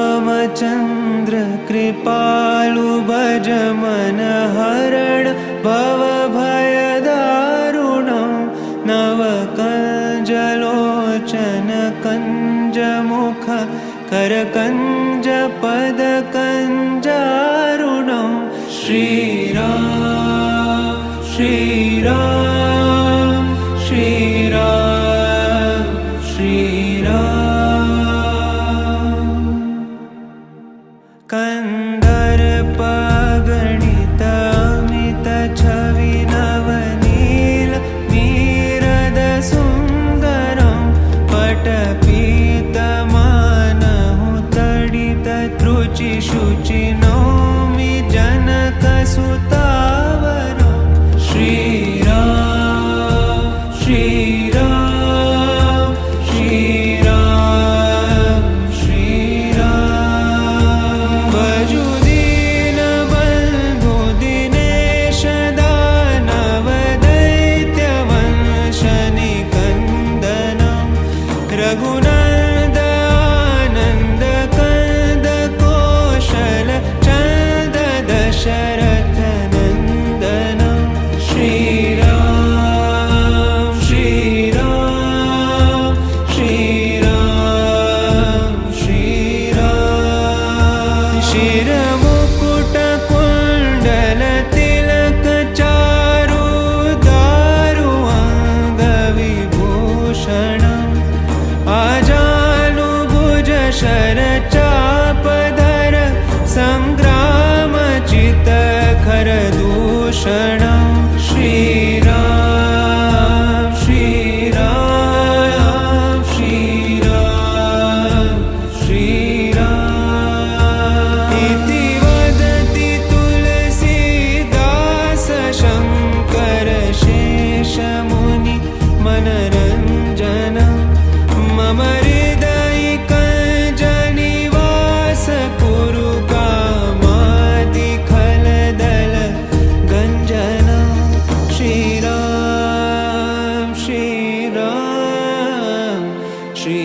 श्रीरामचन्द्र कृपालु भज मन हरण भव भयदारुणं नवकञ्जलोचन कञ्जमुख करकञ्ज पदकञ्जारुणं श्रीराम श्रीराम श्रीराम श्रीराम कन्दर्पगणित अमित छवि नवनील नीरद सुन्दरं पटपीतमानहु तडित त्रुचि शुचि नौमि जनकसुतावरं श्रीराम श्रीराम श्रीराम श्रीराम भजु दीनबन्धु दिनेश दानव दैत्यवंशनिकन्दनं रघुनन्द आनन्द कंद कौशल चन्द दशरथ नन्दनं श्रीराम श्रीराम श्रीराम श्रीराम शिरमुकुट कुण्डल तिलक चारु दारु अङ्गविभूषणम् आजानुभुज शरचापधर सङ्ग्रामचित खरदूषणं श्रीराम श्रीराम श्रीराम श्रीराम इति वदति तुलसीदास शङ्कर शेषमुनि मनरञ्जनं मम हृदयिकञ्जनिवास कुरु कामादिखलदल गञ्जनं श्रीराम श्रीराम श्री